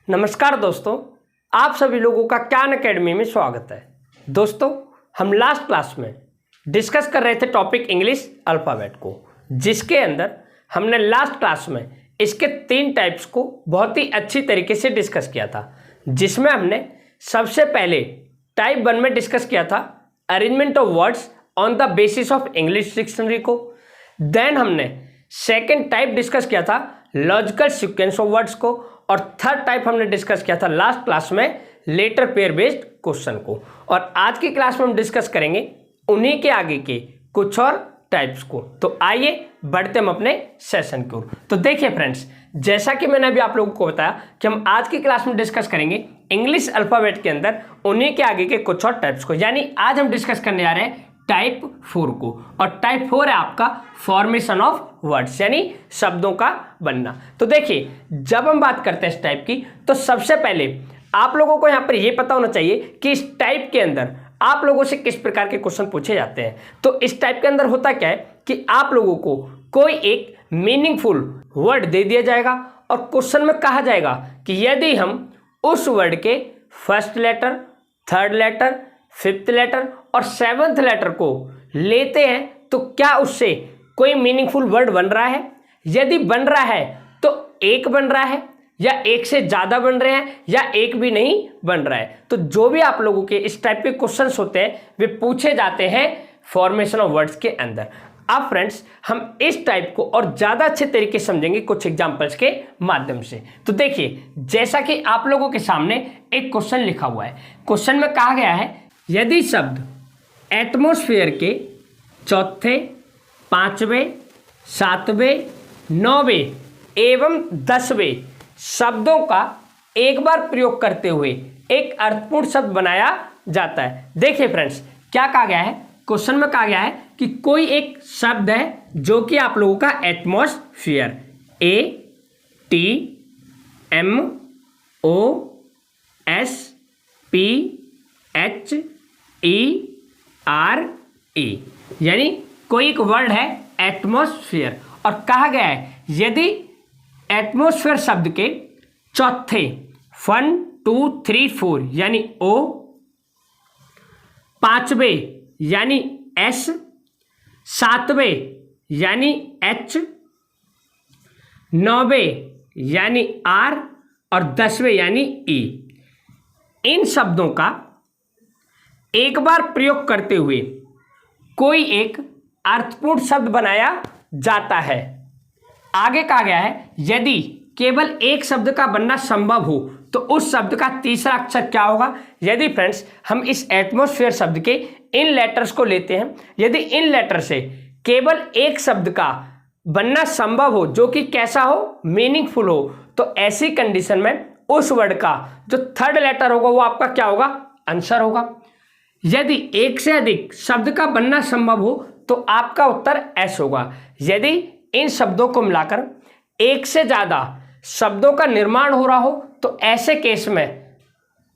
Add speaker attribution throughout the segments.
Speaker 1: नमस्कार दोस्तों, आप सभी लोगों का ज्ञान एकेडमी में स्वागत है। दोस्तों, हम लास्ट क्लास में डिस्कस कर रहे थे टॉपिक इंग्लिश अल्फ़ाबेट को, जिसके अंदर हमने लास्ट क्लास में इसके 3 टाइप्स को बहुत ही अच्छी तरीके से डिस्कस किया था। जिसमें हमने सबसे पहले टाइप 1 में डिस्कस किया था arrangement of words on the basis of English dictionary को। देन हमने सेकेंड टाइप डिस्कस किया था लॉजिकल सीक्वेंस ऑफ वर्ड्स को, और थर्ड टाइप हमने डिस्कस किया था लास्ट क्लास में लेटर पेयर बेस्ड क्वेश्चन को। और आज की क्लास में हम डिस्कस करेंगे उन्हीं के आगे के कुछ और टाइप्स को। तो आइए बढ़ते हम अपने सेशन की ओर। तो देखिए फ्रेंड्स, जैसा कि मैंने अभी आप लोगों को बताया कि हम आज की क्लास में डिस्कस करेंगे इंग्लिश अल्फ़ाबेट के अंदर उन्हीं के आगे के कुछ और टाइप्स को। यानी आज हम डिस्कस करने जा रहे हैं टाइप 4 को, और टाइप 4 है आपका फॉर्मेशन ऑफ वर्ड्स, यानी शब्दों का बनना। तो देखिए, जब हम बात करते हैं इस टाइप की, तो सबसे पहले आप लोगों को यहाँ पर यह पता होना चाहिए कि इस टाइप के अंदर आप लोगों से किस प्रकार के क्वेश्चन पूछे जाते हैं। तो इस टाइप के अंदर होता क्या है कि आप लोगों को कोई एक मीनिंगफुल वर्ड दे दिया जाएगा और क्वेश्चन में कहा जाएगा कि यदि हम उस वर्ड के first letter, third letter, fifth letter और सेवंथ लेटर को लेते हैं तो क्या उससे कोई मीनिंगफुल वर्ड बन रहा है। यदि बन रहा है तो एक बन रहा है, या एक से ज़्यादा बन रहे हैं, या एक भी नहीं बन रहा है। तो जो भी आप लोगों के इस टाइप के क्वेश्चंस होते हैं वे पूछे जाते हैं फॉर्मेशन ऑफ वर्ड्स के अंदर। अब फ्रेंड्स, हम इस टाइप को और ज़्यादा अच्छे तरीके से समझेंगे कुछ एग्जाम्पल्स के माध्यम से। तो देखिए, जैसा कि आप लोगों के सामने एक क्वेश्चन लिखा हुआ है। क्वेश्चन में कहा गया है यदि शब्द एटमॉस्फेयर के चौथे, पांचवें, सातवें, 9वें एवं 10वें शब्दों का एक बार प्रयोग करते हुए एक अर्थपूर्ण शब्द बनाया जाता है। देखिए फ्रेंड्स, क्या कहा गया है, क्वेश्चन में कहा गया है कि कोई एक शब्द है जो कि आप लोगों का एटमॉस्फेयर, ATMOSPHERE, यानी कोई एक वर्ड है एटमॉस्फेयर, और कहा गया है यदि एटमॉस्फेयर शब्द के चौथे 1, 2, 3, 4 यानी O, पांचवें यानी S, सातवें यानी H, 9वें यानी R और 10वें यानी E, इन शब्दों का एक बार प्रयोग करते हुए कोई एक अर्थपूर्ण शब्द बनाया जाता है। आगे कहा गया है यदि केवल एक शब्द का बनना संभव हो तो उस शब्द का तीसरा अक्षर क्या होगा। यदि फ्रेंड्स हम इस एटमॉस्फेयर शब्द के इन लेटर्स को लेते हैं, यदि इन लेटर से केवल एक शब्द का बनना संभव हो जो कि कैसा हो, मीनिंगफुल हो, तो ऐसी कंडीशन में उस वर्ड का जो थर्ड लेटर होगा वो आपका क्या होगा, आंसर होगा। यदि एक से अधिक शब्द का बनना संभव हो तो आपका उत्तर एस होगा। यदि इन शब्दों को मिलाकर एक से ज्यादा शब्दों का निर्माण हो रहा हो तो ऐसे केस में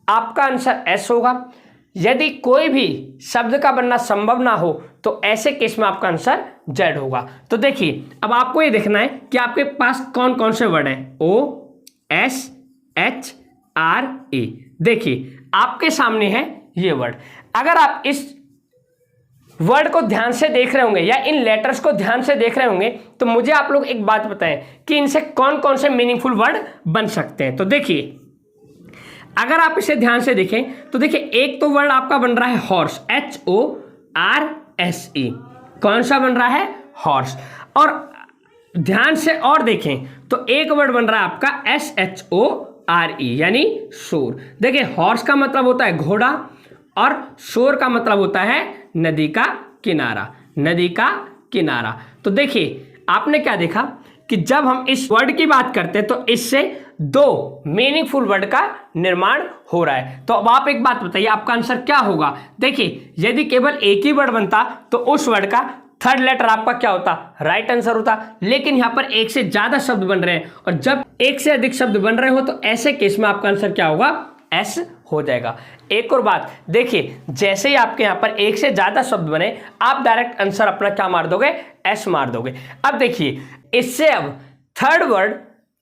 Speaker 1: आपका आंसर एस होगा। यदि कोई भी शब्द का बनना संभव ना हो तो ऐसे केस में आपका आंसर जेड होगा। तो देखिए, अब आपको ये देखना है कि आपके पास कौन कौन से वर्ड हैं, OSHRE। देखिए, आपके सामने है ये वर्ड। अगर आप इस वर्ड को ध्यान से देख रहे होंगे या इन लेटर्स को ध्यान से देख रहे होंगे तो मुझे आप लोग एक बात बताएं कि इनसे कौन कौन से मीनिंगफुल वर्ड बन सकते हैं। तो देखिए, अगर आप इसे ध्यान से देखें तो देखिए, एक तो वर्ड आपका बन रहा है हॉर्स, HORSE। कौन सा बन रहा है, हॉर्स। और ध्यान से और देखें तो एक वर्ड बन रहा है आपका SHORE, यानी शोर। देखिए, हॉर्स का मतलब होता है घोड़ा और शोर का मतलब होता है नदी का किनारा, नदी का किनारा। तो देखिए, आपने क्या देखा कि जब हम इस वर्ड की बात करते हैं तो इससे 2 मीनिंगफुल वर्ड का निर्माण हो रहा है। तो अब आप एक बात बताइए, आपका आंसर क्या होगा। देखिए, यदि केवल एक ही वर्ड बनता तो उस वर्ड का थर्ड लेटर आपका क्या होता, राइट आंसर होता। लेकिन यहां पर एक से ज्यादा शब्द बन रहे हैं, और जब एक से अधिक शब्द बन रहे हो तो ऐसे केस में आपका आंसर क्या होगा, एस हो जाएगा। एक और बात देखिए, जैसे ही आपके यहाँ पर एक से ज्यादा शब्द बने आप डायरेक्ट आंसर अपना क्या मार दोगे, एस मार दोगे। अब देखिए, इससे अब थर्ड वर्ड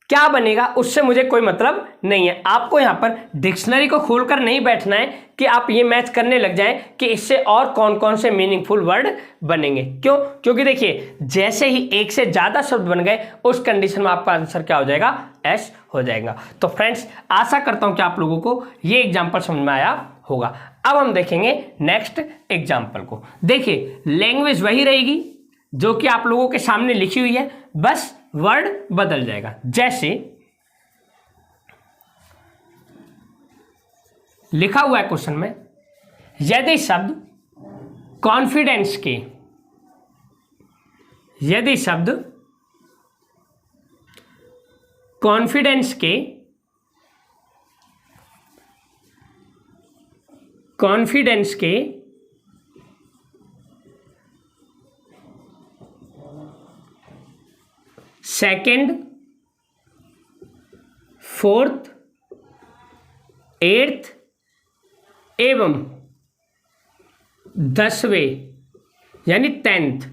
Speaker 1: क्या बनेगा उससे मुझे कोई मतलब नहीं है। आपको यहाँ पर डिक्शनरी को खोलकर नहीं बैठना है कि आप ये मैच करने लग जाएं कि इससे और कौन कौन से मीनिंगफुल वर्ड बनेंगे। क्यों? क्योंकि देखिए जैसे ही एक से ज़्यादा शब्द बन गए उस कंडीशन में आपका आंसर क्या हो जाएगा? एस हो जाएगा। तो फ्रेंड्स आशा करता हूँ कि आप लोगों को ये एग्जाम्पल समझ में आया होगा। अब हम देखेंगे नेक्स्ट एग्जाम्पल को। देखिए लैंग्वेज वही रहेगी जो कि आप लोगों के सामने लिखी हुई है, बस वर्ड बदल जाएगा। जैसे लिखा हुआ है क्वेश्चन में, यदि शब्द कॉन्फिडेंस के सेकंड, फोर्थ, एट्थ एवं 10वें यानी 10th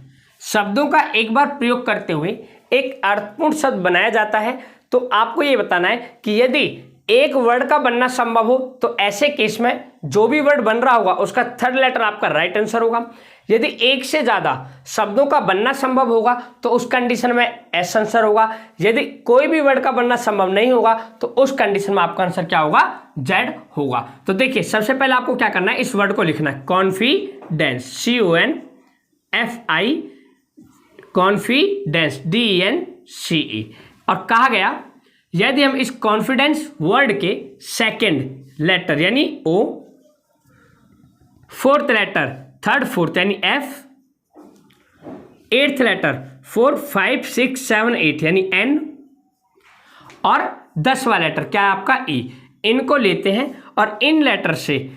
Speaker 1: शब्दों का एक बार प्रयोग करते हुए एक अर्थपूर्ण शब्द बनाया जाता है, तो आपको ये बताना है कि यदि एक वर्ड का बनना संभव हो तो ऐसे केस में जो भी वर्ड बन रहा होगा उसका थर्ड लेटर आपका राइट आंसर होगा। यदि एक से ज्यादा शब्दों का बनना संभव होगा तो उस कंडीशन में एस आंसर होगा। यदि कोई भी वर्ड का बनना संभव नहीं होगा तो उस कंडीशन में आपका आंसर क्या होगा? जेड होगा। तो देखिए सबसे पहले आपको क्या करना है, इस वर्ड को लिखना है कॉन्फिडेंस, CONFI, कॉन्फिडेंस, DENCE। और कहा गया यदि हम इस कॉन्फिडेंस वर्ड के सेकंड लेटर यानी O, fourth letter third fourth यानी F, एट्थ लेटर 4 5 6 7 8 यानी N और 10वां लेटर क्या है आपका E, इनको लेते हैं और इन लेटर से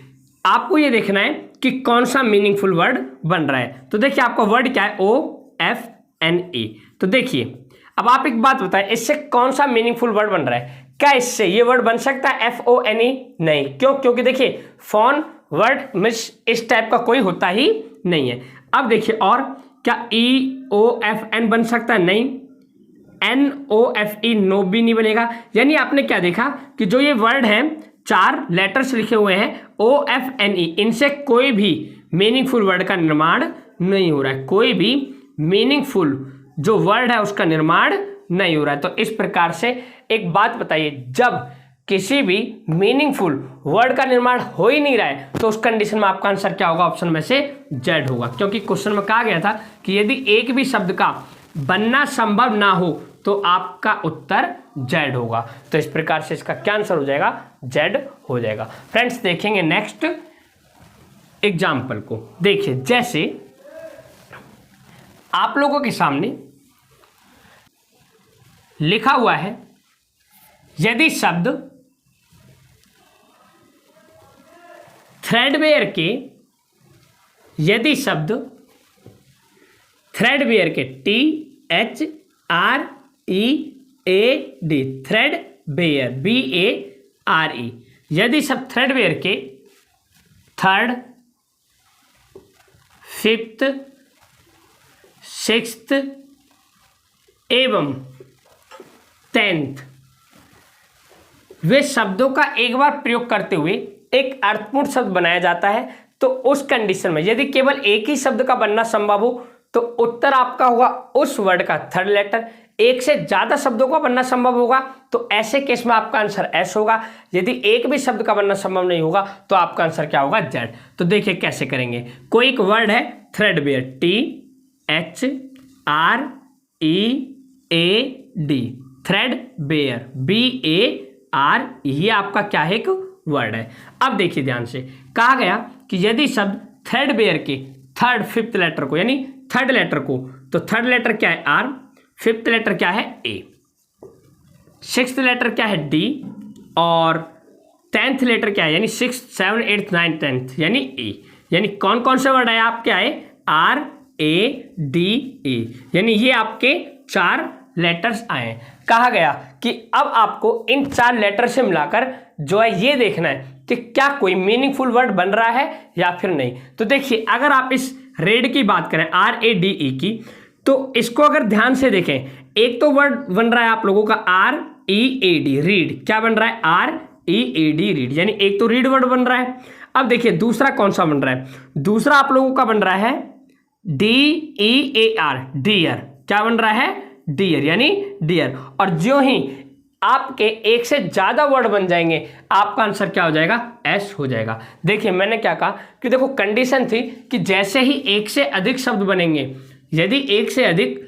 Speaker 1: आपको ये देखना है कि कौन सा मीनिंगफुल वर्ड बन रहा है। तो देखिए आपका वर्ड क्या है? OFNE। तो देखिए अब आप एक बात बताएं, इससे कौन सा मीनिंगफुल वर्ड बन रहा है? क्या इससे ये वर्ड बन सकता है FONE? नहीं। क्यों? क्योंकि देखिए फोन वर्ड मिस इस टाइप का कोई होता ही नहीं है। अब देखिए और क्या EOFN बन सकता है? नहीं। NOFE नो भी नहीं बनेगा। यानी आपने क्या देखा कि जो ये वर्ड है 4 लेटर्स लिखे हुए हैं OFNE, इनसे कोई भी मीनिंगफुल वर्ड का निर्माण नहीं हो रहा है। कोई भी मीनिंगफुल जो वर्ड है उसका निर्माण नहीं हो रहा है। तो इस प्रकार से एक बात बताइए, जब किसी भी मीनिंगफुल वर्ड का निर्माण हो ही नहीं रहा है तो उस कंडीशन में आपका आंसर क्या होगा? ऑप्शन में से जेड होगा। क्योंकि क्वेश्चन में कहा गया था कि यदि एक भी शब्द का बनना संभव ना हो तो आपका उत्तर जेड होगा। तो इस प्रकार से इसका क्या आंसर हो जाएगा? जेड हो जाएगा। फ्रेंड्स देखेंगे नेक्स्ट एग्जाम्पल को। देखिए जैसे आप लोगों के सामने लिखा हुआ है, यदि शब्द थ्रेडवेयर के THREAD थ्रेडवेयर BARE, यदि शब्द थ्रेडवेयर के थर्ड, फिफ्थ, सिक्स्थ एवं 10th वे शब्दों का एक बार प्रयोग करते हुए एक अर्थपूर्ण शब्द बनाया जाता है, तो उस कंडीशन में यदि केवल एक ही शब्द का बनना संभव हो तो उत्तर आपका होगा उस वर्ड का थर्ड लेटर। एक से ज्यादा शब्दों का बनना संभव होगा तो ऐसे केस में आपका आंसर एस होगा। यदि एक भी शब्द का बनना संभव नहीं होगा तो आपका आंसर क्या होगा? जेड। तो देखिए कैसे करेंगे। कोई एक वर्ड है थ्रेडवेयर, THREAD थ्रेडवेयर BAR, ये आपका क्या है? एक वर्ड है। अब देखिए ध्यान से, कहा गया कि यदि शब्द थ्रेडवेयर के थर्ड फिफ्थ लेटर को यानी थर्ड लेटर को, तो थर्ड लेटर क्या है? R, फिफ्थ लेटर क्या है? A, सिक्स्थ लेटर क्या है? D और 10th लेटर क्या है? यानी 6, 7, 8, 9, 10th यानी E। यानी कौन कौन से वर्ड है आपके आए? RADE, यानी ये आपके 4 लेटर्स आए। कहा गया कि अब आपको इन 4 लेटर से मिलाकर जो है ये देखना है कि क्या कोई मीनिंगफुल वर्ड बन रहा है या फिर नहीं। तो देखिए अगर आप इस रेड की बात करें RADE की, तो इसको अगर ध्यान से देखें, एक तो वर्ड बन रहा है आप लोगों का R READ, रीड क्या बन रहा है? READ, रीड, यानी एक तो रीड वर्ड बन रहा है। अब देखिए दूसरा कौन सा बन रहा है? दूसरा आप लोगों का बन रहा है DEAR, डियर, क्या बन रहा है? डियर, यानी डियर। और जो ही आपके एक से ज्यादा वर्ड बन जाएंगे आपका आंसर क्या हो जाएगा? एस हो जाएगा। देखिए मैंने क्या कहा कि देखो कंडीशन थी कि जैसे ही एक से अधिक शब्द बनेंगे, यदि एक से अधिक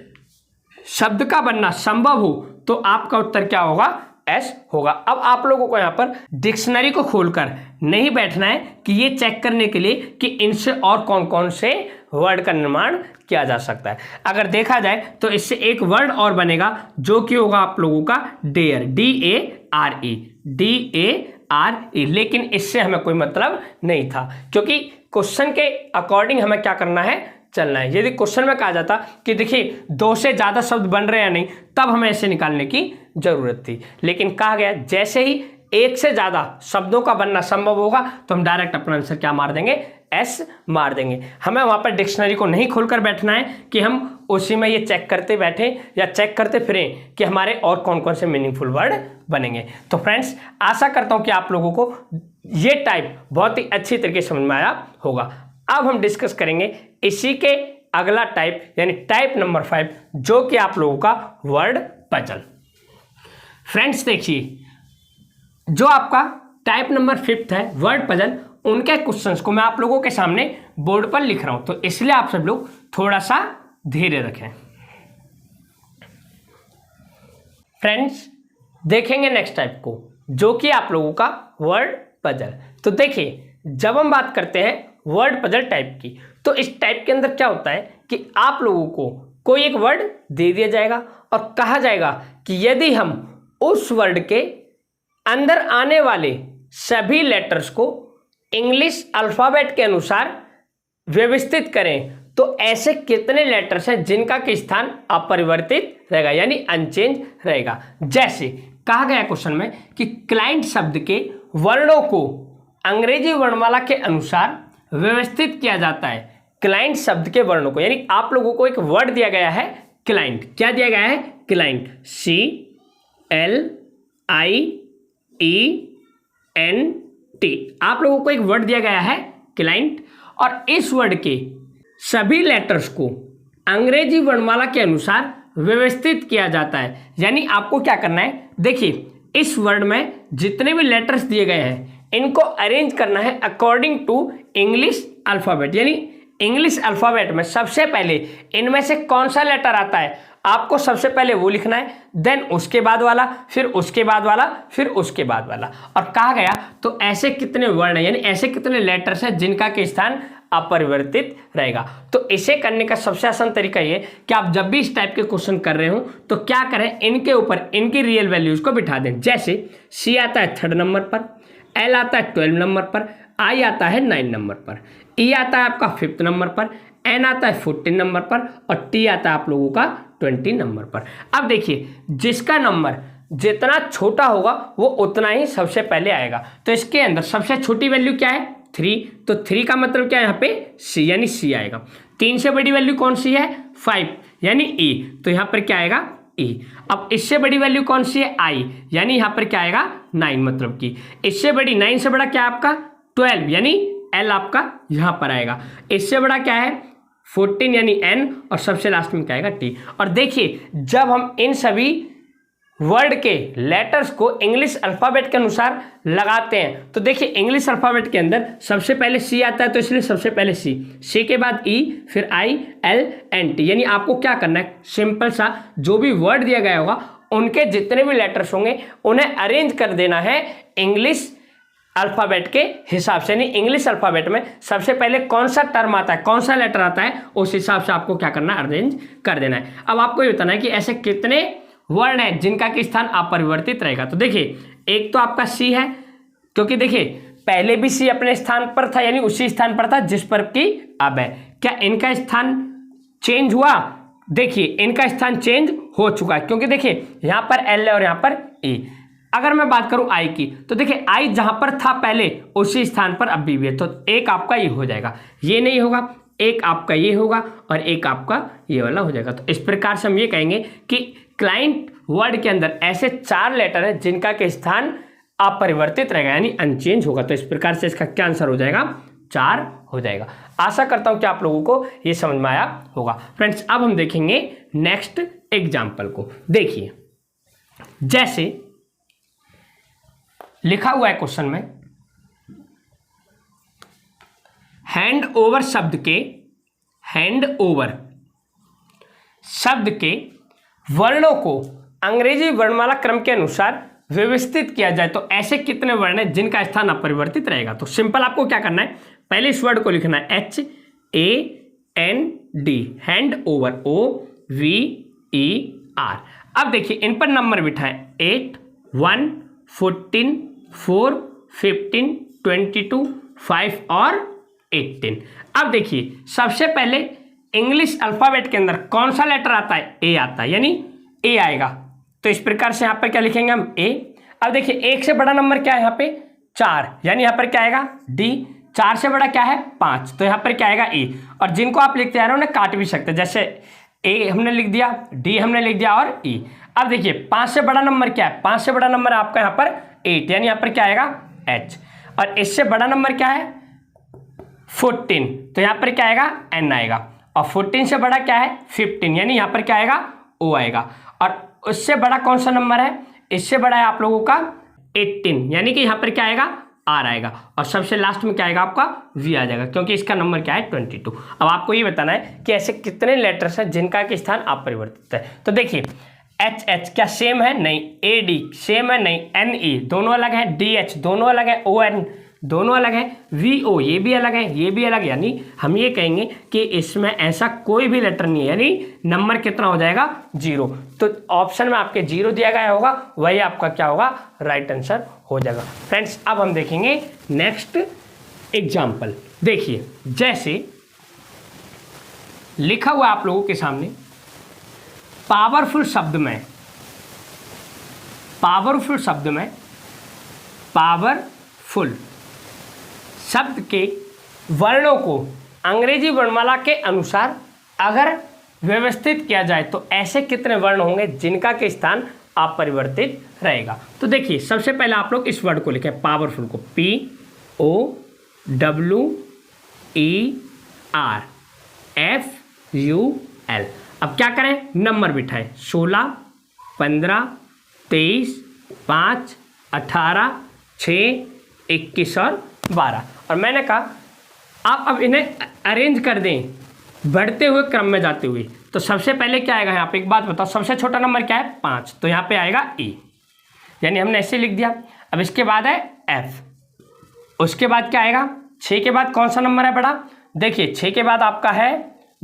Speaker 1: शब्द का बनना संभव हो तो आपका उत्तर क्या होगा? एस होगा। अब आप लोगों को यहां पर डिक्शनरी को खोलकर नहीं बैठना है कि ये चेक करने के लिए कि इनसे और कौन कौन से वर्ड का निर्माण किया जा सकता है। अगर देखा जाए तो इससे एक वर्ड और बनेगा जो कि होगा आप लोगों का डेयर, DARE, DARE, लेकिन इससे हमें कोई मतलब नहीं था क्योंकि क्वेश्चन के अकॉर्डिंग हमें क्या करना है? चलना है। यदि क्वेश्चन में कहा जाता कि देखिए दो से ज्यादा शब्द बन रहे हैं या नहीं, तब हमें ऐसे निकालने की जरूरत थी, लेकिन कहा गया जैसे ही एक से ज्यादा शब्दों का बनना संभव होगा तो हम डायरेक्ट अपना आंसर क्या मार देंगे? एस मार देंगे। हमें वहां पर डिक्शनरी को नहीं खोलकर बैठना है कि हम उसी में ये चेक करते बैठे या चेक करते फिरें कि हमारे और कौन कौन से मीनिंगफुल वर्ड बनेंगे। तो फ्रेंड्स आशा करता हूं कि आप लोगों को ये टाइप बहुत ही अच्छी तरीके से समझ में आया होगा। अब हम डिस्कस करेंगे इसी के अगला टाइप, यानी टाइप नंबर 5, जो कि आप लोगों का वर्ड पजल। फ्रेंड्स देखिए जो आपका टाइप नंबर 5 है वर्ड पजल, उनके क्वेश्चंस को मैं आप लोगों के सामने बोर्ड पर लिख रहा हूं, तो इसलिए आप सब लोग थोड़ा सा धीरे रखें। फ्रेंड्स देखेंगे नेक्स्ट टाइप को, जो कि आप लोगों का वर्ड पजल। तो देखिए जब हम बात करते हैं वर्ड पजल टाइप की, तो इस टाइप के अंदर क्या होता है कि आप लोगों को कोई एक वर्ड दे दिया जाएगा और कहा जाएगा कि यदि हम उस वर्ड के अंदर आने वाले सभी लेटर्स को इंग्लिश अल्फाबेट के अनुसार व्यवस्थित करें तो ऐसे कितने लेटर्स हैं जिनका कि स्थान अपरिवर्तित रहेगा, यानी अनचेंज रहेगा। जैसे कहा गया क्वेश्चन में कि क्लाइंट शब्द के वर्णों को अंग्रेजी वर्णमाला के अनुसार व्यवस्थित किया जाता है। क्लाइंट शब्द के वर्णों को, यानी आप लोगों को एक वर्ड दिया गया है क्लाइंट, क्या दिया गया है? क्लाइंट, CLIENT, आप लोगों को एक वर्ड दिया गया है क्लाइंट, और इस वर्ड के सभी लेटर्स को अंग्रेजी वर्णमाला के अनुसार व्यवस्थित किया जाता है। यानी आपको क्या करना है? देखिए इस वर्ड में जितने भी लेटर्स दिए गए हैं इनको अरेंज करना है अकॉर्डिंग टू इंग्लिश अल्फाबेट, यानी इंग्लिश अल्फाबेट में सबसे पहले इनमें से कौन सा लेटर आता है आपको सबसे पहले वो लिखना है, देन उसके बाद वाला, फिर उसके बाद वाला, फिर उसके बाद वाला। और कहा गया तो ऐसे कितने वर्ण हैं, यानी ऐसे कितने लेटर्स हैं जिनका के स्थान अपरिवर्तित रहेगा। तो इसे करने का सबसे आसान तरीका ये कि आप जब भी इस टाइप के क्वेश्चन कर रहे हो तो क्या करें, इनके ऊपर इनकी रियल वैल्यूज को बिठा दें। जैसे C आता है 3rd नंबर पर, L आता है 12 नंबर पर, I आता है 9 नंबर पर, E आता है आपका 5th नंबर पर, N आता है 14 नंबर पर और T आता है आप लोगों का 20 नंबर पर। अब देखिए जिसका नंबर जितना छोटा होगा वो उतना ही सबसे पहले आएगा। तो इसके अंदर सबसे छोटी वैल्यू क्या है? 3, तो 3 का मतलब क्या है यहाँ पे? C, यानी C आएगा। 3 से बड़ी वैल्यू कौन सी है? 5, यानी E, तो यहाँ पर क्या आएगा? E। अब इससे बड़ी वैल्यू कौन सी है? I, यानी यहाँ पर क्या आएगा? 9, मतलब कि इससे बड़ी 9 से बड़ा क्या आपका? 12, यानी L आपका यहाँ पर आएगा। इससे बड़ा क्या है? 14, यानी N, और सबसे लास्ट में क्या आएगा? T। और देखिए जब हम इन सभी वर्ड के लेटर्स को इंग्लिश अल्फाबेट के अनुसार लगाते हैं तो देखिए इंग्लिश अल्फाबेट के अंदर सबसे पहले C आता है, तो इसलिए सबसे पहले C के बाद E, फिर I, L, N, T। यानी आपको क्या करना है, सिंपल सा जो भी वर्ड दिया गया होगा उनके जितने भी लेटर्स होंगे उन्हें अरेंज कर देना है इंग्लिश अल्फाबेट के हिसाब से। यानी इंग्लिश अल्फाबेट में सबसे पहले कौन सा टर्म आता है, कौन सा लेटर आता है, उस हिसाब से आपको क्या करना है, अरेंज कर देना है। अब आपको ये बताना है कि ऐसे कितने वर्ड है जिनका कि स्थान अपरिवर्तित रहेगा। तो देखिए एक तो आपका C है, क्योंकि देखिए पहले भी C अपने स्थान पर था, यानी उसी स्थान पर था जिस पर कि अब है। क्या इनका स्थान चेंज हुआ? देखिए इनका स्थान चेंज हो चुका है, क्योंकि देखिए यहाँ पर L है और यहाँ पर E। अगर मैं बात करूं I की, तो देखिए I जहां पर था पहले उसी स्थान पर अब भी है, तो एक आपका ये हो जाएगा, ये नहीं होगा, एक आपका ये होगा और एक आपका ये वाला हो जाएगा। तो इस प्रकार से हम ये कहेंगे कि क्लाइंट वर्ड के अंदर ऐसे 4 लेटर हैं जिनका के स्थान अपरिवर्तित रहेगा यानी अनचेंज होगा। तो इस प्रकार से इसका क्या आंसर हो जाएगा, 4 हो जाएगा। आशा करता हूं कि आप लोगों को ये समझ में आया होगा। फ्रेंड्स अब हम देखेंगे नेक्स्ट एग्जाम्पल को। देखिए जैसे लिखा हुआ है क्वेश्चन में, हैंड ओवर शब्द के वर्णों को अंग्रेजी वर्णमाला क्रम के अनुसार व्यवस्थित किया जाए तो ऐसे कितने वर्ण हैं जिनका स्थान अपरिवर्तित रहेगा। तो सिंपल आपको क्या करना है, पहले इस वर्ड को लिखना है HAND, हैंड ओवर, OVER। अब देखिए इन पर नंबर बिठाएं 8, 1, 14, 4, 15, 22, 5 और 18। अब देखिए सबसे पहले इंग्लिश अल्फाबेट के अंदर कौन सा लेटर आता है, ए आता है, यानी ए आएगा। तो इस प्रकार से यहाँ पर क्या लिखेंगे हम, ए। अब देखिए एक से बड़ा नंबर क्या है यहाँ पे, 4, यानी यहाँ पर क्या आएगा, डी। 4 से बड़ा क्या है, 5, तो यहाँ पर क्या आएगा, ई। और जिनको आप लिखते आ रहे हो उन्हें काट भी सकते हैं, जैसे ए हमने लिख दिया, डी हमने लिख दिया और ई। अब देखिए 5 से बड़ा नंबर क्या है, 5 से बड़ा नंबर है आपका यहाँ पर 8, यानी यहाँ पर क्या आएगा, एच। और इससे बड़ा नंबर क्या है, 14, तो यहाँ पर क्या आएगा, एन आएगा। और 14 से बड़ा क्या है, 15, यानी यहाँ पर क्या आएगा, ओ आएगा। और उससे बड़ा कौन सा नंबर है, इससे बड़ा है आप लोगों का 18, यानी कि यहाँ पर क्या आएगा, आर आएगा। और सबसे लास्ट में क्या आएगा आपका, वी आ जाएगा, क्योंकि इसका नंबर क्या है, 22। अब आपको ये बताना है कि ऐसे कितने लेटर्स हैं जिनका कि स्थान अपरिवर्तित है। तो देखिए एच क्या सेम है, नहीं। AD सेम है, नहीं। NE दोनों अलग है, DH दोनों अलग है, ON दोनों अलग है, VO ये भी अलग है, ये भी अलग है। यानी हम ये कहेंगे कि इसमें ऐसा कोई भी लेटर नहीं है, यानी नंबर कितना हो जाएगा, 0। तो ऑप्शन में आपके 0 दिया गया होगा, वही आपका क्या होगा, राइट आंसर हो जाएगा। फ्रेंड्स अब हम देखेंगे नेक्स्ट एग्जाम्पल। देखिए जैसे लिखा हुआ आप लोगों के सामने, पावरफुल शब्द में पावरफुल शब्द के वर्णों को अंग्रेजी वर्णमाला के अनुसार अगर व्यवस्थित किया जाए तो ऐसे कितने वर्ण होंगे जिनका के स्थान अपरिवर्तित रहेगा। तो देखिए सबसे पहले आप लोग इस वर्ड को लिखें, पावरफुल को, POWERFUL। अब क्या करें, नंबर बिठाएं, 16, 15, 23, 5, 18, 6, 21 और 12। और मैंने कहा आप अब इन्हें अरेंज कर दें बढ़ते हुए क्रम में जाते हुए। तो सबसे पहले क्या आएगा यहाँ पे, एक बात बताओ, सबसे छोटा नंबर क्या है, 5, तो यहाँ पे आएगा E, यानी हमने ऐसे लिख दिया। अब इसके बाद है F, उसके बाद क्या आएगा, 6 के बाद कौन सा नंबर है बड़ा, देखिए 6 के बाद आपका है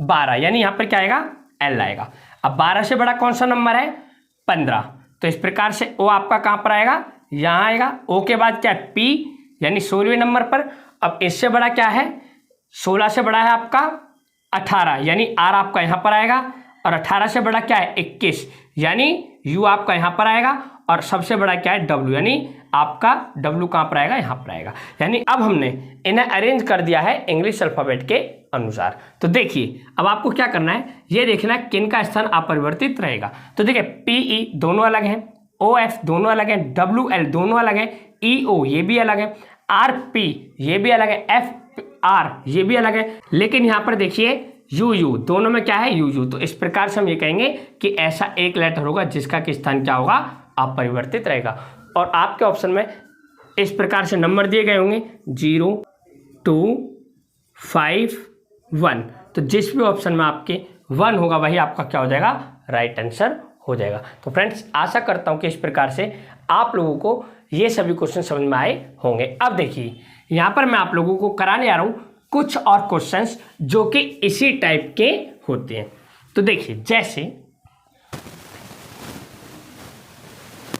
Speaker 1: 12, यानी यहाँ पर क्या आएगा, L आएगा। अब 12 से बड़ा कौन सा नंबर है, 15, तो इस प्रकार से O आपका कहाँ पर आएगा, यहाँ आएगा। O के बाद क्या है, P, यानी 16वें नंबर पर। अब इससे बड़ा क्या है, 16 से बड़ा है आपका 18, यानी R आपका यहाँ पर आएगा। और 18 से बड़ा क्या है, 21, यानी U आपका यहाँ पर आएगा। और सबसे बड़ा क्या है, W, यानी आपका W कहाँ पर आएगा, यहाँ पर आएगा। यानी अब हमने इन्हें अरेंज कर दिया है इंग्लिश अल्फाबेट के अनुसार। तो देखिए अब आपको क्या करना है, ये देखना है किन का स्थान अपरिवर्तित रहेगा। तो देखिए PE दोनों अलग हैं, OF दोनों अलग हैं, WL दोनों अलग हैं, EO ये भी अलग है, RP ये भी अलग है, FR ये भी अलग है। लेकिन यहाँ पर देखिए UU दोनों में क्या है, UU। तो इस प्रकार से हम ये कहेंगे कि ऐसा एक लेटर होगा जिसका कि स्थान क्या होगा, अपरिवर्तित रहेगा। और आपके ऑप्शन में इस प्रकार से नंबर दिए गए होंगे 0, 2, 5, 1। तो जिस भी ऑप्शन में आपके 1 होगा वही आपका क्या हो जाएगा, राइट आंसर हो जाएगा। तो फ्रेंड्स आशा करता हूं कि इस प्रकार से आप लोगों को ये सभी क्वेश्चन समझ में आए होंगे। अब देखिए यहाँ पर मैं आप लोगों को कराने आ रहा हूं कुछ और क्वेश्चंस जो कि इसी टाइप के होते हैं। तो देखिए जैसे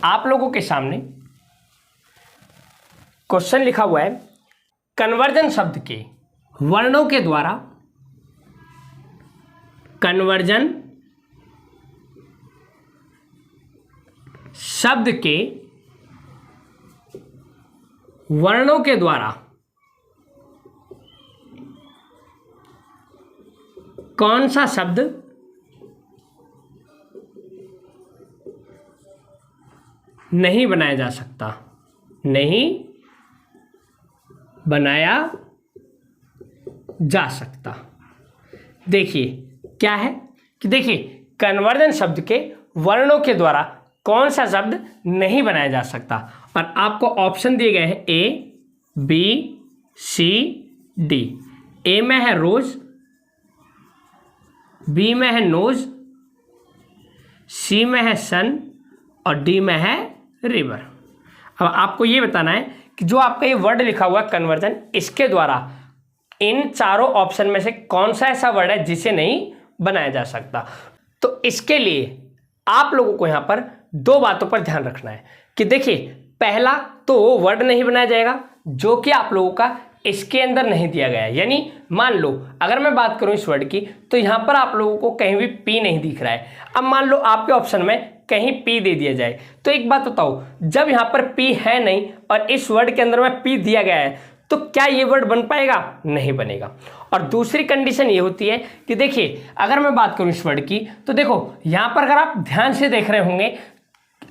Speaker 1: आप लोगों के सामने क्वेश्चन लिखा हुआ है, कन्वर्जन शब्द के वर्णों के द्वारा, कन्वर्जन शब्द के वर्णों के द्वारा कौन सा शब्द नहीं बनाया जा सकता, नहीं बनाया जा सकता। देखिए क्या है कि देखिए कन्वर्जन शब्द के वर्णों के द्वारा कौन सा शब्द नहीं बनाया जा सकता, और आपको ऑप्शन दिए गए हैं ए, बी, सी, डी। ए में है रोज, बी में है नोज, सी में है सन और डी में है रिवर। अब आपको ये बताना है कि जो आपका ये वर्ड लिखा हुआ है कन्वर्जन, इसके द्वारा इन चारों ऑप्शन में से कौन सा ऐसा वर्ड है जिसे नहीं बनाया जा सकता। तो इसके लिए आप लोगों को यहाँ पर दो बातों पर ध्यान रखना है कि देखिए पहला तो वर्ड नहीं बनाया जाएगा जो कि आप लोगों का इसके अंदर नहीं दिया गया है। यानी मान लो अगर मैं बात करूं इस वर्ड की तो यहाँ पर आप लोगों को कहीं भी पी नहीं दिख रहा है। अब मान लो आपके ऑप्शन में कहीं पी दे दिया जाए, तो एक बात बताओ, जब यहाँ पर पी है नहीं और इस वर्ड के अंदर में पी दिया गया है तो क्या ये वर्ड बन पाएगा? नहीं बनेगा। और दूसरी कंडीशन ये होती है कि देखिए अगर मैं बात करूं इस वर्ड की तो देखो यहाँ पर अगर आप ध्यान से देख रहे होंगे,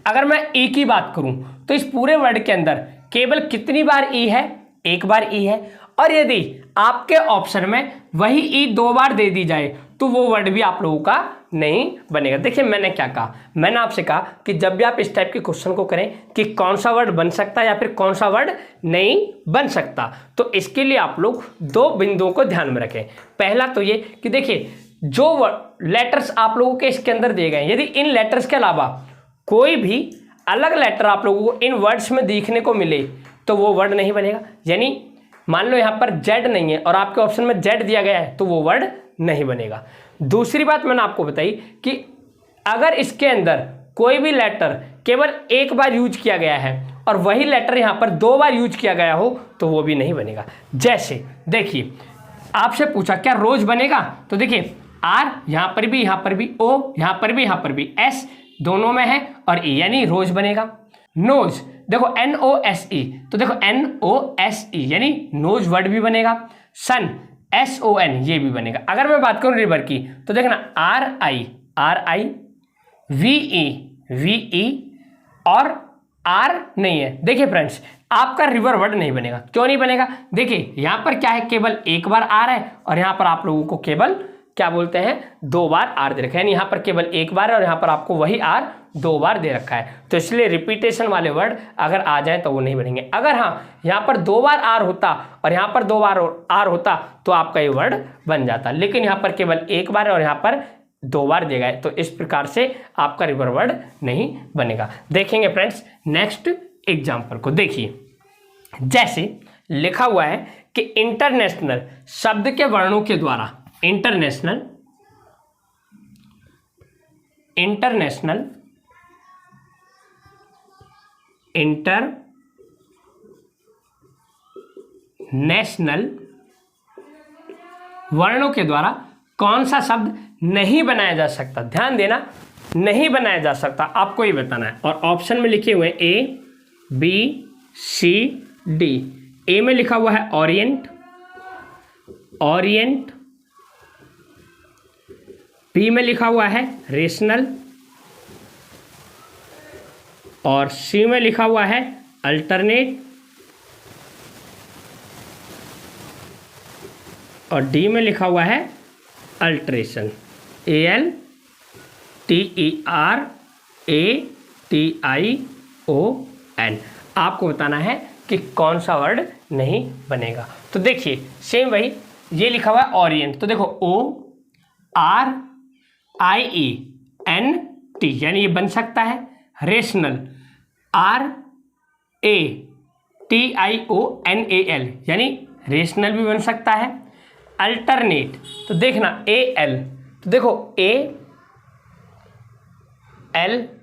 Speaker 1: अगर मैं ई की बात करूं तो इस पूरे वर्ड के अंदर केवल कितनी बार ई है? एक बार ई है। और यदि आपके ऑप्शन में वही ई दो बार दे दी जाए तो वो वर्ड भी आप लोगों का नहीं बनेगा। देखिए मैंने क्या कहा, मैंने आपसे कहा कि जब भी आप इस टाइप के क्वेश्चन को करें कि कौन सा वर्ड बन सकता है या फिर कौन सा वर्ड नहीं बन सकता, तो इसके लिए आप लोग दो बिंदुओं को ध्यान में रखें। पहला तो ये कि देखिए जो लेटर्स आप लोगों के इसके अंदर दिए गए हैं, यदि इन लेटर्स के अलावा कोई भी अलग लेटर आप लोगों को इन वर्ड्स में देखने को मिले तो वो वर्ड नहीं बनेगा। यानी मान लो यहाँ पर जेड नहीं है और आपके ऑप्शन में जेड दिया गया है तो वो वर्ड नहीं बनेगा। दूसरी बात मैंने आपको बताई कि अगर इसके अंदर कोई भी लेटर केवल एक बार यूज किया गया है और वही लेटर यहाँ पर दो बार यूज किया गया हो तो वो भी नहीं बनेगा। जैसे देखिए आपसे पूछा क्या रोज बनेगा, तो देखिए आर यहाँ पर भी, यहाँ पर भी, ओ यहाँ पर भी, यहाँ पर भी, एस दोनों में है और ई यानी रोज बनेगा। नोज देखो NOSE, तो देखो NOSE यानी नोज वर्ड भी बनेगा। सन SON ये भी बनेगा। अगर मैं बात करूं रिवर की तो देखना RI VE और R नहीं है। देखिए फ्रेंड्स आपका रिवर वर्ड नहीं बनेगा। क्यों नहीं बनेगा? देखिए यहाँ पर क्या है, केवल एक बार R है और यहाँ पर आप लोगों को केवल क्या बोलते हैं दो बार आर दे रखा है। यानी यहाँ पर केवल एक बार है और यहाँ पर आपको वही आर दो बार दे रखा है, तो इसलिए रिपीटेशन वाले वर्ड अगर आ जाए तो वो नहीं बनेंगे। अगर हाँ यहाँ पर दो बार आर होता और यहाँ पर दो बार आर होता तो आपका ये वर्ड बन जाता, लेकिन यहाँ पर केवल एक बार है और यहाँ पर दो बार दिया गया है, तो इस प्रकार से आपका रिवर वर्ड नहीं बनेगा। देखेंगे फ्रेंड्स नेक्स्ट एग्जाम्पल को। देखिए जैसे लिखा हुआ है कि इंटरनेशनल शब्द के वर्णों के द्वारा इंटरनेशनल वर्णों के द्वारा कौन सा शब्द नहीं बनाया जा सकता। ध्यान देना, नहीं बनाया जा सकता आपको ही बताना है। और ऑप्शन में लिखे हुए A, B, C, D। ए में लिखा हुआ है ओरिएंट, बी में लिखा हुआ है रेशनल और सी में लिखा हुआ है अल्टरनेट और डी में लिखा हुआ है अल्ट्रेशन, ALTERATION। आपको बताना है कि कौन सा वर्ड नहीं बनेगा। तो देखिए सेम वही, ये लिखा हुआ है ओरिएंट, तो देखो ORIENT यानी ये बन सकता है। रेशनल RATIONAL यानी रेशनल भी बन सकता है। अल्टरनेट तो देखना AL, तो देखो ALTERNATE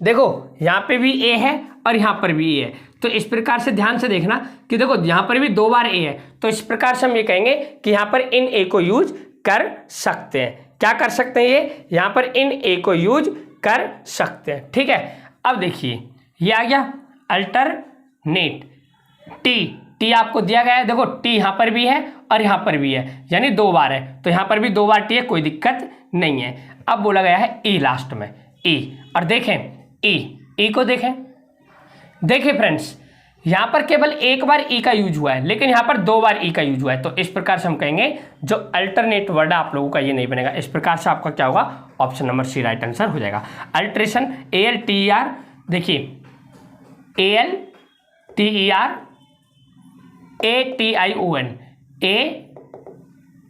Speaker 1: देखो यहाँ पे भी ए है और यहाँ पर भी ए है, तो इस प्रकार से ध्यान से देखना कि देखो यहाँ पर भी दो बार ए है, तो इस प्रकार से हम ये कहेंगे कि यहाँ पर इन ए को यूज कर सकते हैं। क्या कर सकते हैं? यहाँ पर इन ए को यूज कर सकते हैं। ठीक है, अब देखिए ये आ गया अल्टरनेट, टी आपको दिया गया है, देखो टी यहाँ पर भी है और यहाँ पर भी है, यानी 2 बार है, तो यहाँ पर भी 2 बार टी है, कोई दिक्कत नहीं है। अब बोला गया है ई लास्ट में, ई, और देखें ई को देखिए फ्रेंड्स, यहाँ पर केवल एक बार ई का यूज हुआ है, लेकिन यहाँ पर 2 बार ई का यूज हुआ है, तो इस प्रकार से हम कहेंगे जो अल्टरनेट वर्ड है आप लोगों का ये नहीं बनेगा। इस प्रकार से आपका क्या होगा, option number C right answer हो जाएगा। अल्ट्रेशन, ALTER, देखिए ALTER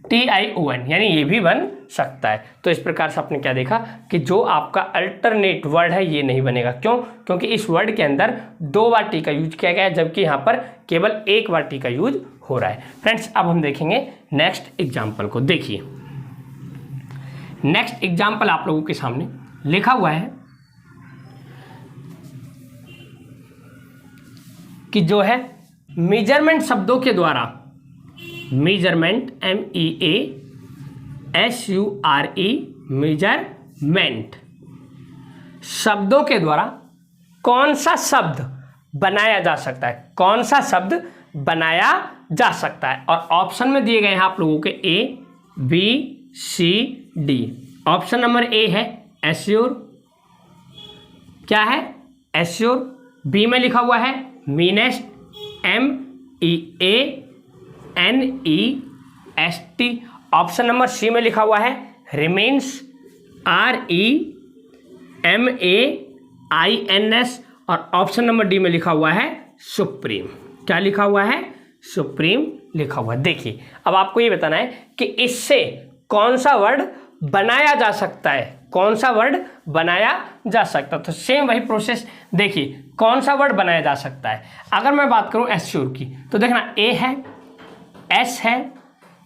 Speaker 1: ATION, यानी ये भी बन सकता है। तो इस प्रकार से आपने क्या देखा कि जो आपका अल्टरनेट वर्ड है ये नहीं बनेगा। क्यों? क्योंकि इस वर्ड के अंदर 2 बार टी का यूज किया गया है, जबकि यहाँ पर केवल 1 बार टी का यूज हो रहा है। फ्रेंड्स, अब हम देखेंगे नेक्स्ट एग्जाम्पल को। देखिए नेक्स्ट एग्जाम्पल आप लोगों के सामने लिखा हुआ है कि जो है मेजरमेंट शब्दों के द्वारा, मेजरमेंट MEASURE, मेजरमेंट शब्दों के द्वारा कौन सा शब्द बनाया जा सकता है, कौन सा शब्द बनाया जा सकता है। और ऑप्शन में दिए गए हैं आप लोगों के A, B, C, D। Option number A है एश्योर, क्या है एश्योर। B में लिखा हुआ है meanest, MEANEST। Option number C में लिखा हुआ है रिमेन्स, REMAINS। और ऑप्शन नंबर D में लिखा हुआ है सुप्रीम। क्या लिखा हुआ है, सुप्रीम लिखा हुआ है। देखिए अब आपको ये बताना है कि इससे कौन सा वर्ड बनाया जा सकता है, कौन सा वर्ड बनाया जा सकता है। तो सेम वही प्रोसेस, देखिए कौन सा वर्ड बनाया जा सकता है। अगर मैं बात करूं एश्योर की, तो देखना A है, S है,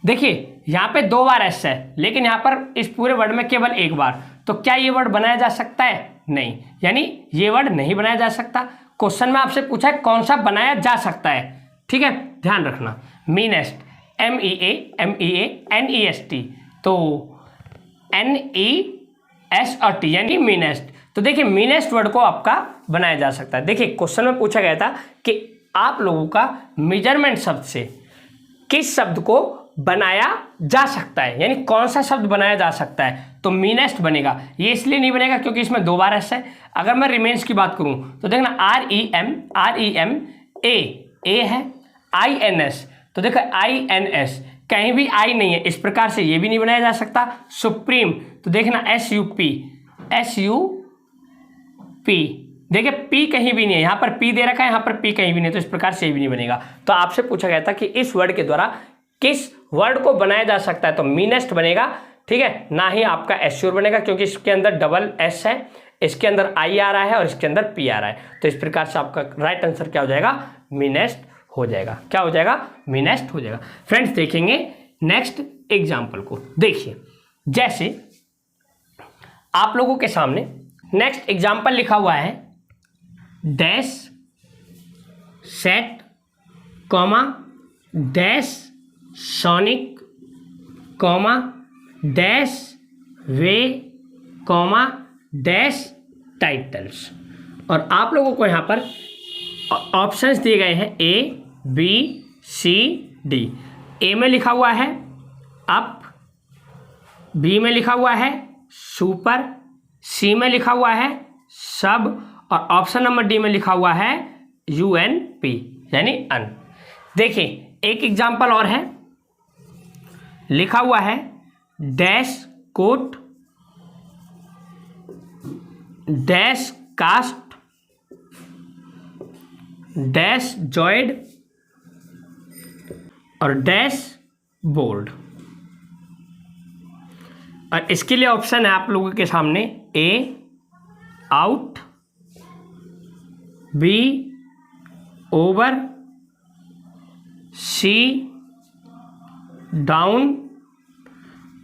Speaker 1: देखिए यहाँ पे 2 बार S है, लेकिन यहाँ पर इस पूरे वर्ड में केवल 1 बार, तो क्या ये वर्ड बनाया जा सकता है, नहीं, यानी ये वर्ड नहीं बनाया जा सकता। क्वेश्चन में आपसे पूछा है कौन सा बनाया जा सकता है, ठीक है, ध्यान रखना। मीनेस्ट, MEANEST, तो NEST यानी मीनेस्ट। तो देखिए मीनेस्ट वर्ड को आपका बनाया जा सकता है। देखिए क्वेश्चन में पूछा गया था कि आप लोगों का मेजरमेंट शब्द से किस शब्द को बनाया जा सकता है, यानी कौन सा शब्द बनाया जा सकता है, तो मीनेस्ट बनेगा। ये इसलिए नहीं बनेगा क्योंकि इसमें 2 बार एस है। अगर मैं रिमेन्स की बात करूं तो देखना REMA है, INS, तो देखो INS, कहीं भी आई नहीं है, इस प्रकार से ये भी नहीं बनाया जा सकता। सुप्रीम, तो देखना SUP, देखिए P कहीं भी नहीं है, यहाँ पर P दे रखा है, यहाँ पर P कहीं भी नहीं, तो इस प्रकार से ये भी नहीं बनेगा। तो आपसे पूछा गया था कि इस वर्ड के द्वारा किस वर्ड को बनाया जा सकता है, तो मीनेस्ट बनेगा, ठीक है, ना ही आपका एश्योर बनेगा, क्योंकि इसके अंदर डबल S है, इसके अंदर I आ रहा है और इसके अंदर P आ रहा है। तो इस प्रकार से आपका राइट आंसर क्या हो जाएगा, मीनेस्ट हो जाएगा। क्या हो जाएगा, मीनेस्ट हो जाएगा। फ्रेंड्स देखेंगे नेक्स्ट एग्जाम्पल को। देखिए जैसे आप लोगों के सामने नेक्स्ट एग्जाम्पल लिखा हुआ है dash set comma dash sonic comma dash way comma dash titles. और आप लोगों को यहाँ पर ऑप्शंस दिए गए हैं A, B, C, D। A में लिखा हुआ है अप, B में लिखा हुआ है सुपर, C में लिखा हुआ है सब, और ऑप्शन नंबर D में लिखा हुआ है UNP यानी अन। देखिए एक एग्जाम्पल और है, लिखा हुआ है dash coat dash cast dash joined और डैश बोर्ड। और इसके लिए ऑप्शन है आप लोगों के सामने A out, B over, C down,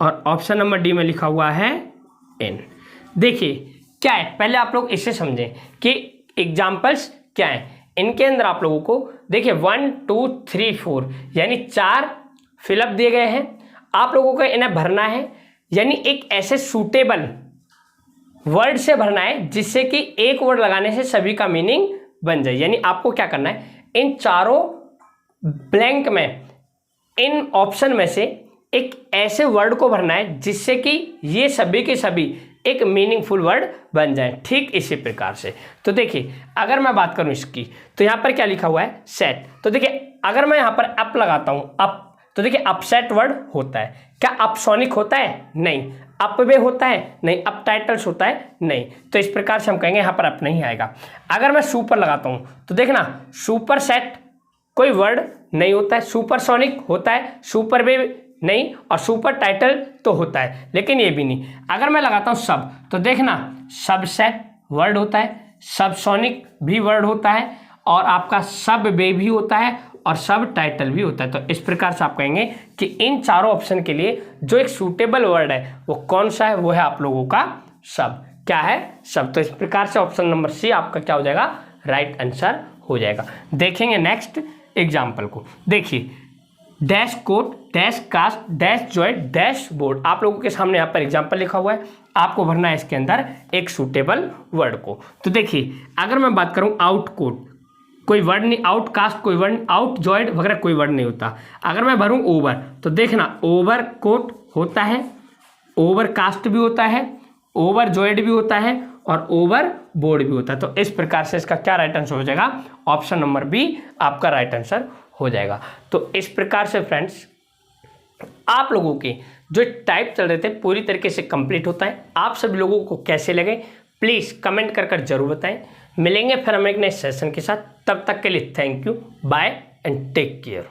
Speaker 1: और ऑप्शन नंबर D में लिखा हुआ है N। देखिए क्या है, पहले आप लोग इसे समझें कि एग्जाम्पल्स क्या हैं। इनके अंदर आप लोगों को देखिए 1 2 3 4 यानी 4 फिलअप दिए गए हैं, आप लोगों को इन्हें भरना है, यानी एक ऐसे सूटेबल वर्ड से भरना है जिससे कि एक वर्ड लगाने से सभी का मीनिंग बन जाए। यानी आपको क्या करना है, इन चारों ब्लैंक में इन ऑप्शन में से एक ऐसे वर्ड को भरना है जिससे कि ये सभी के सभी एक मीनिंगफुल वर्ड बन जाए। ठीक इसी प्रकार से तो देखिए, अगर मैं बात करूं इसकी तो यहाँ पर क्या लिखा हुआ है, सेट। तो देखिए अगर मैं यहाँ पर अप लगाता हूँ, अप, तो देखिए अपसेट वर्ड होता है। क्या अपसोनिक होता है? नहीं। अप वे होता है? नहीं। अप टाइटल्स होता है? नहीं। तो इस प्रकार से हम कहेंगे यहाँ पर अप नहीं आएगा। अगर मैं सुपर लगाता हूँ तो देखना, सुपर सेट कोई वर्ड नहीं होता है, सुपरसोनिक होता है, सुपर वेव नहीं, और सुपर टाइटल तो होता है लेकिन ये भी नहीं। अगर मैं लगाता हूँ सब, तो देखना सबसेट वर्ड होता है, सबसोनिक भी वर्ड होता है, और आपका सब वे भी होता है, और सब टाइटल भी होता है। तो इस प्रकार से आप कहेंगे कि इन चारों ऑप्शन के लिए जो एक सूटेबल वर्ड है वो कौन सा है, वो है आप लोगों का सब। क्या है? सब। तो इस प्रकार से ऑप्शन नंबर सी आपका क्या हो जाएगा, राइट आंसर हो जाएगा। देखेंगे नेक्स्ट एग्जाम्पल को। देखिए, dash coat, dash cast, dash joy, dash board. आप लोगों के सामने यहाँ पर एग्जाम्पल लिखा हुआ है, आपको भरना है इसके अंदर एक सूटेबल वर्ड को। तो देखिए, अगर मैं बात करूँ आउट कोट, कोई वर्ड नहीं, आउट कास्ट कोई वर्ड, आउट जॉयड वगैरह कोई वर्ड नहीं होता। अगर मैं भरूँ ओवर, तो देखना ओवर कोट होता है, ओवर कास्ट भी होता है, ओवर जॉयड भी होता है, और ओवर बोर्ड भी होता है। तो इस प्रकार से इसका क्या राइट आंसर हो जाएगा, ऑप्शन नंबर बी आपका राइट आंसर हो जाएगा। तो इस प्रकार से फ्रेंड्स आप लोगों के जो टाइप चल रहे थे पूरी तरीके से कंप्लीट होता है। आप सभी लोगों को कैसे लगे प्लीज़ कमेंट कर जरूर बताएं। मिलेंगे फिर हम एक नए सेशन के साथ, तब तक के लिए thank you, bye and take care.